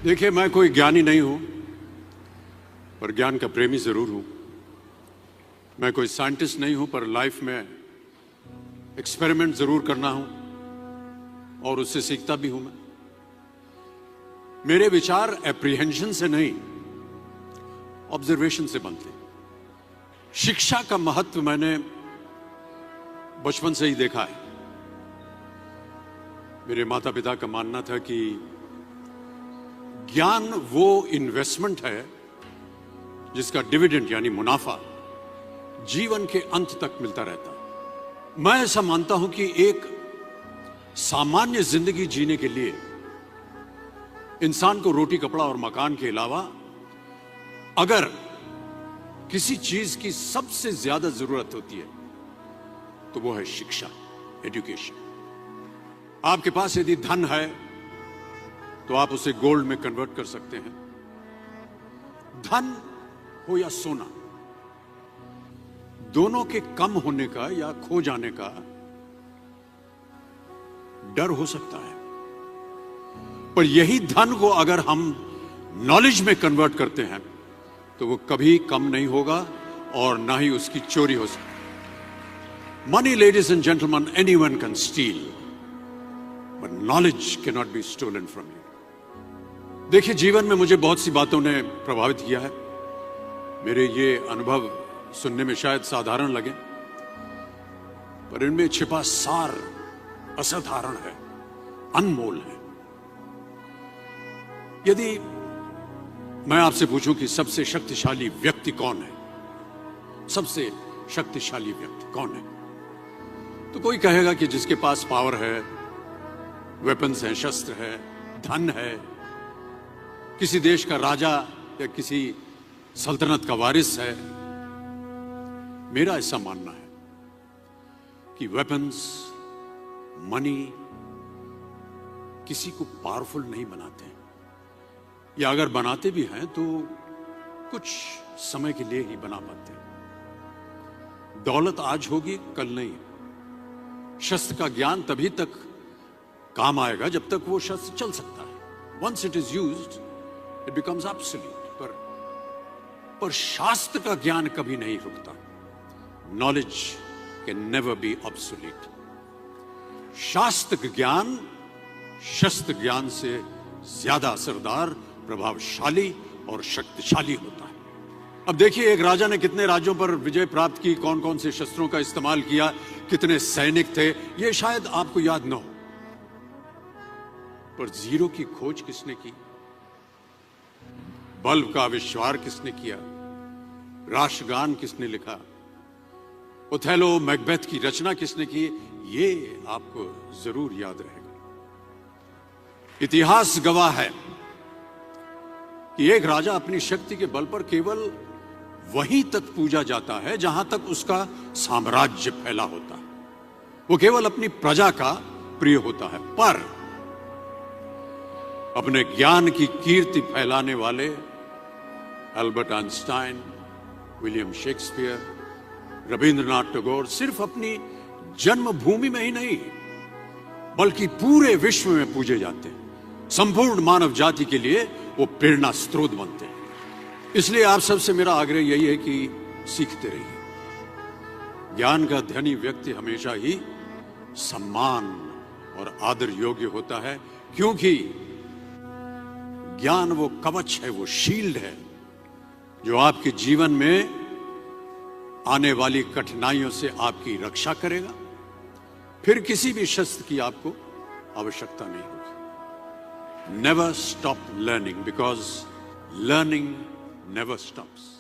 देखिए, मैं कोई ज्ञानी नहीं हूं, पर ज्ञान का प्रेमी जरूर हूं। मैं कोई साइंटिस्ट नहीं हूं, पर लाइफ में एक्सपेरिमेंट जरूर करना हूं और उससे सीखता भी हूं। मेरे विचार एप्रीहेंशन से नहीं, ऑब्जर्वेशन से बनते। शिक्षा का महत्व मैंने बचपन से ही देखा है। मेरे माता पिता का मानना था कि ज्ञान वो इन्वेस्टमेंट है जिसका डिविडेंड यानी मुनाफा जीवन के अंत तक मिलता रहता है। मैं ऐसा मानता हूं कि एक सामान्य जिंदगी जीने के लिए इंसान को रोटी कपड़ा और मकान के अलावा अगर किसी चीज की सबसे ज्यादा जरूरत होती है तो वो है शिक्षा, एजुकेशन। आपके पास यदि धन है तो आप उसे गोल्ड में कन्वर्ट कर सकते हैं। धन हो या सोना, दोनों के कम होने का या खो जाने का डर हो सकता है, पर यही धन को अगर हम नॉलेज में कन्वर्ट करते हैं तो वो कभी कम नहीं होगा और ना ही उसकी चोरी हो सकती। Money, ladies and gentleman, anyone can steal, but knowledge can not be stolen from you. देखिए, जीवन में मुझे बहुत सी बातों ने प्रभावित किया है। मेरे ये अनुभव सुनने में शायद साधारण लगे, पर इनमें छिपा सार असाधारण है, अनमोल है। यदि मैं आपसे पूछूं कि सबसे शक्तिशाली व्यक्ति कौन है, सबसे शक्तिशाली व्यक्ति कौन है, तो कोई कहेगा कि जिसके पास पावर है, वेपन्स हैं, शस्त्र है, धन है, किसी देश का राजा या किसी सल्तनत का वारिस है। मेरा ऐसा मानना है कि वेपन्स, मनी किसी को पावरफुल नहीं बनाते, या अगर बनाते भी हैं तो कुछ समय के लिए ही बना पाते हैं। दौलत आज होगी, कल नहीं। शस्त्र का ज्ञान तभी तक काम आएगा जब तक वो शस्त्र चल सकता है। Once it is used it becomes absolute. पर शास्त्र का ज्ञान कभी नहीं रुकता। Knowledge can never be obsolete. शास्त्र ज्ञान शस्त्र ज्ञान से ज्यादा असरदार, प्रभावशाली और शक्तिशाली होता है। अब देखिए, एक राजा ने कितने राज्यों पर विजय प्राप्त की, कौन कौन से शस्त्रों का इस्तेमाल किया, कितने सैनिक थे, यह शायद आपको याद न हो, पर जीरो की खोज किसने की, बल्ब का आविष्कार किसने किया, राष्ट्रगान किसने लिखा, ओथेलो, मैकबेथ की रचना किसने की, ये आपको जरूर याद रहेगा। इतिहास गवाह है कि एक राजा अपनी शक्ति के बल पर केवल वहीं तक पूजा जाता है जहां तक उसका साम्राज्य फैला होता है। वो केवल अपनी प्रजा का प्रिय होता है। पर अपने ज्ञान की कीर्ति फैलाने वाले Albert Einstein, William Shakespeare, Rabindranath Tagore सिर्फ अपनी जन्मभूमि में ही नहीं बल्कि पूरे विश्व में पूजे जाते हैं। संपूर्ण मानव जाति के लिए वो प्रेरणा स्रोत बनते हैं। इसलिए आप सबसे मेरा आग्रह यही है कि सीखते रहिए। ज्ञान का धनी व्यक्ति हमेशा ही सम्मान और आदर योग्य होता है, क्योंकि ज्ञान वो कवच है, वो शील्ड है जो आपके जीवन में आने वाली कठिनाइयों से आपकी रक्षा करेगा। फिर किसी भी शस्त्र की आपको आवश्यकता नहीं होगी। Never stop learning, because learning never stops.